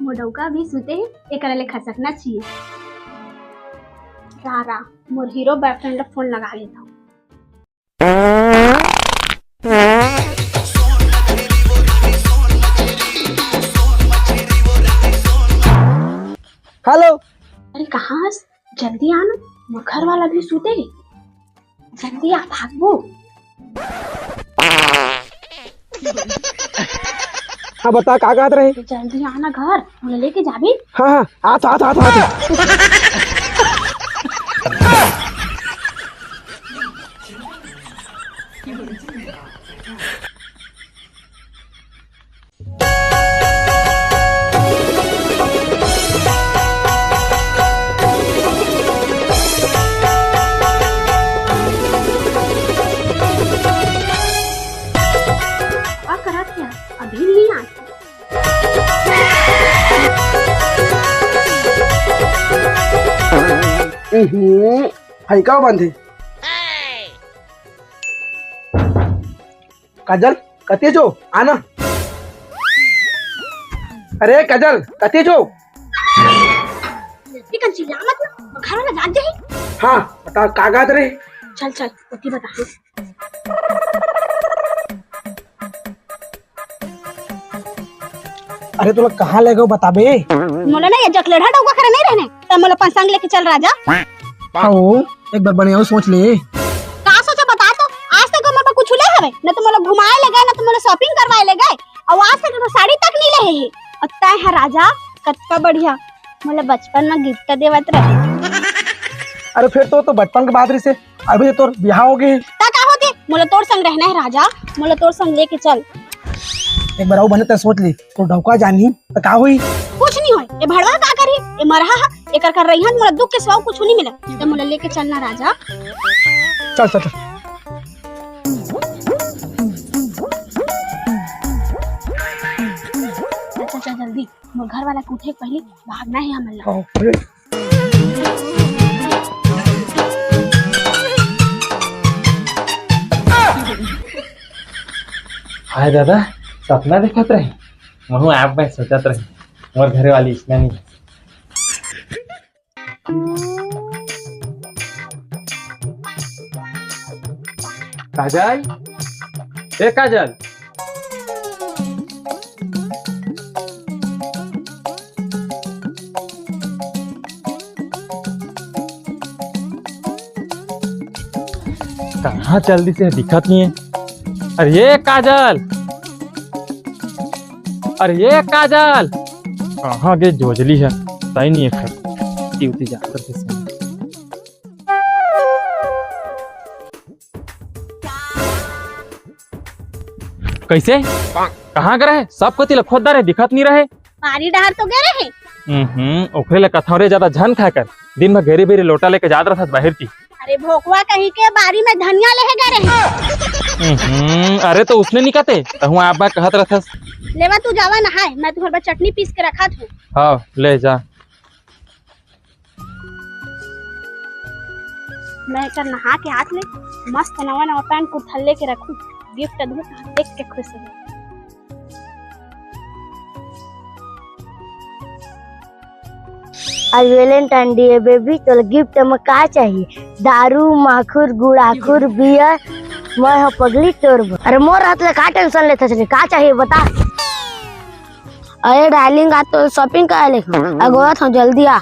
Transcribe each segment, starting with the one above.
मोडौका भी सुते एक ले खसकना चाहिए। रारा मोर हीरो बॉयफ्रेंड फोन लगा लेता हूँ। हेलो। अरे कहाँ जल्दी आना, मोर घर वाला भी सुते। जल्दी आ भागो। हाँ बता का कहत रहे। जल्दी आना घर, मुझे लेके जाबी। हाँ हाँ आ। अभी नहीं आती। का बांधे काजल कते जो आना। अरे काजल कते जो चिल्ला मत ना, घर वाला जाग जाए। हाँ बता कागज रे। चल चल ओके बता। अरे तुला कहाँ ले गए बताबे। मोला ना ये जकलेढ़ा डौका करे नहीं रहने तब मोला पंसंग लेके चल राजा। आओ एक बार बढ़िया सोच ले। का सोचा बता तो। आज तक मोर कुछ ले हवे न तो मोला घुमाए ले गए न तो मोला शॉपिंग करवाए ले गए और आज तक तो साड़ी तक नहीं ले है। अत्ता है राजा कत्ता बढ़िया मोला बचपन में गिफ्ट देवत रहे। अरे फिर तो बचपन के बाद से अभी तो ब्याह हो गए। ता का होते मोला तोर संग रहना है राजा, मोला तोर संग लेके चल। एक बार बने तो सोच ली तो डौका जानी तो का हुई। कुछ नहीं होई ए भड़वा का करी ए मरहा एकर कर रही हन मोला दुख के सिवा कुछ नहीं मिला तो मोला लेके चलना राजा। चल चल चल जल्दी मोर घर वाला उठे पहले भागना है हमला। हाय दादा सपना देखत रहे महू आप में सोचत रहे मोर घरे वाली इसना नहीं। काजल ए काजल कहाँ जल्दी से दिखत नहीं है। अरे ये काजल, अरे ये काजल कहाँ गए जोजली है सही नहीं है। फिर जाकर के कैसे कहाँ गए रहे सब कति खोदा रहे दिखत नहीं रहे। पारी डहर तो गए रहे। ओखरे ले कथौरे ज्यादा झन खाकर दिन भर घेरे बेरे लोटा लेके जात रहा था बाहर की। अरे भोकवा कहीं के बारी में धनिया ले गए रहे। अरे तो उसने नहीं कहते तो आप कहत रहा। लेवा तू जावा नहाए मैं तुम्हारे चटनी पीस के रखा था। हाँ ले जा। मैं कर नहा के हाथ ले मस्त नवा नवा पैंट को थल्ले के रखूं गिफ्ट दूं देख के खुश हो। आज वैलेंटाइन डे है बेबी तो गिफ्ट में का चाहिए। दारू माखुर गुड़ाखुर बियर मैं हो पगली तोर। अरे मोर हाथ ले का टेंशन लेता चले का चाहिए बता। अरे डार्लिंग आज तो शॉपिंग कर ले अगवा था जल्दी आ।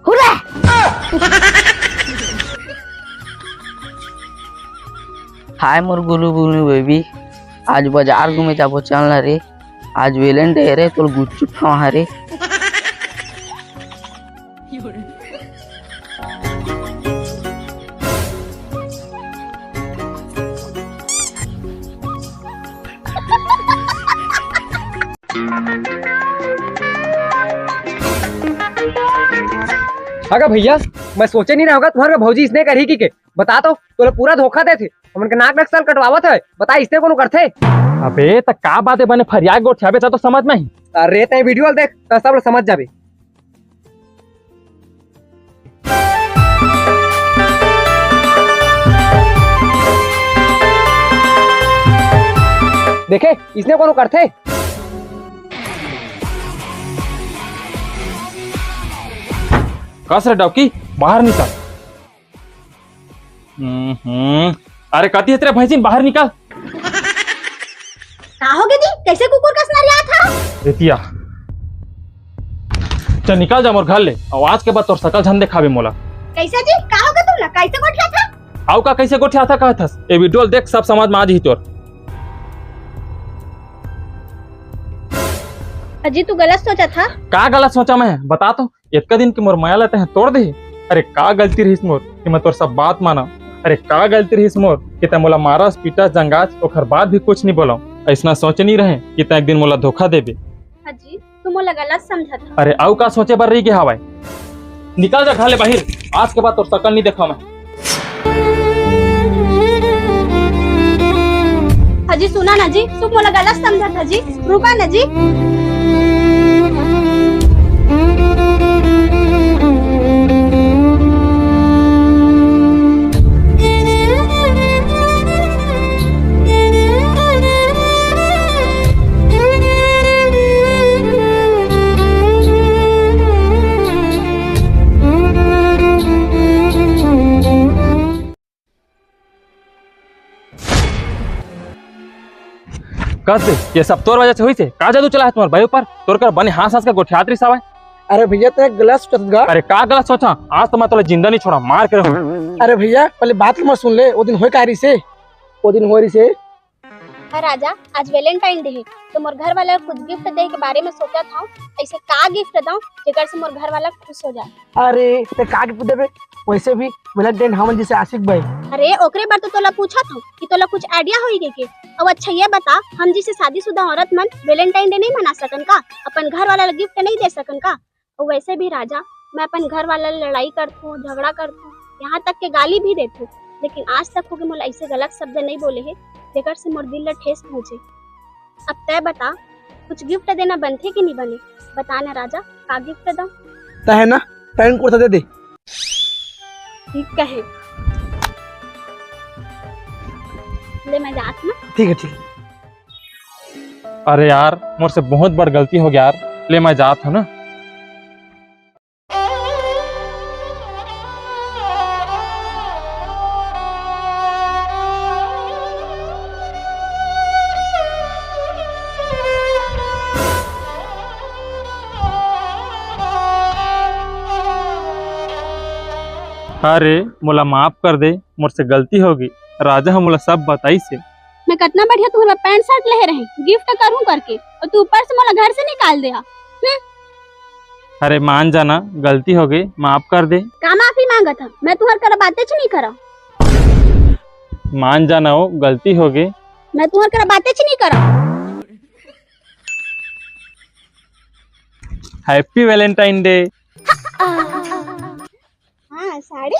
हुरे हाय मोर गुलू गुलू बेबी आज बाजार घूमे जाबो चलना रे। आज वैलेंटाइन रे तो गुच्चू खावा रे। अगर भैया मैं सोचे नहीं रहा होगा तुम्हारे भौजी इसने करी की बता तो तोले पूरा धोखा दे थे हमन के नाक नक्सल कटवावत है बता इसने कोनो करथे। अबे त का बात है बने फरियाद गोठ छाबे तो समझ में ही। अरे ते वीडियो देख तो सब लोग समझ जाबे। देखे इसने कोनो करथे। कस रे डौकी बाहर निकल। अरे कती है तेरे भैंसिन बाहर निकल। का हो गई कैसे कुकुर का स्नरिया था? रेतिया चल निकल जा मोर घर ले और आज के बाद तोर सकल झन दिखावे मोला। कैसे जी का हो गया तुमला कैसे गोठिया था? आउ का कैसे गोठिया था कहत हस ए वीडियो देख सब समाज में आज ही तोर। अजी तू गलत सोचा था। का गलत सोचा मैं बता तो इतना दिन की मोर माया लेते हैं तोड़ दे। अरे का गलती रहीस मोर कि मैं तोर सब बात माना। अरे का गलती रहीस मोर कि ते मोला मारस पीटस जंगास ओखर बाद भी कुछ नहीं बोला। ऐसा सोचे नहीं रहे कि ते एक दिन मोला धोखा देबे। अजी तू मोला गलत समझा था। अरे आउ का सोचे बर रही के हवाई निकल जा घर ले बाहर। आज के बाद तोर शकल नहीं देखा मैं। अजी सुना ना जी तू मोला गलत समझा था जी। रुका ना जी। कस दे ये सब तोर वजह से हुई से का जादू चला है तुम्हारे भाई ऊपर तोर कर बने हाथ का गोठियात्री सावा। अरे भैया तो एक गलत सोचा। अरे का गलत सोचा आज तो मैं तोला जिंदा नहीं छोड़ा मार के रहूं। अरे भैया पहले बात मत सुन ले। वो दिन हो रही से हाँ राजा आज वैलेंटाइन डे है तो मोर घर वाला कुछ गिफ्ट दे के बारे में सोचा था। ऐसे का गिफ्ट दूं जेकर से मोर घर वाला खुश हो जाए। अरे ते का गिफ्ट देबे वैसे भी वैलेंटाइन हमन जैसे आशिक भाई। अरे ओकरे बार तो तोला पूछा था कि तोला कुछ आइडिया होई के अब अच्छा ये बता हम जैसे शादीशुदा औरत मन वैलेंटाइन डे नहीं मना सकन का? अपन घर वाला गिफ्ट नहीं दे सकन का? और वैसे भी राजा मैं अपन घर वाला लड़ाई करथूं झगड़ा करथूं यहाँ तक के गाली भी देथूं लेकिन आज तक हो मोला ऐसे गलत शब्द नहीं बोले है जेकर से मोर दिल ला ठेस पहुंचे। अब तय बता कुछ गिफ्ट देना बनथे कि नहीं बने? बता ना राजा का गिफ्ट दूं? है ना पैंट कुर्ता दे दे। ठीक कहे ले मैं जात ना। ठीक है ठीक है। अरे यार मोर से बहुत बड़ गलती हो गया यार ले मैं जात हूँ ना। अरे मोला माफ कर दे मोर से गलती होगी। राजा हम मोला सब बताई से। मैं कितना बढ़िया तुम्हारा पैंट शर्ट ले रहे गिफ्ट करूं करके और तू ऊपर से मोला घर से निकाल दिया। अरे मान जाना गलती हो गई माफ कर दे। का माफी मांगा था मैं तुम्हार कर बातें नहीं करा। मान जाना हो गलती हो गई मैं तुम्हार कर बातें नहीं करा। Happy Valentine day. हाँ साड़ी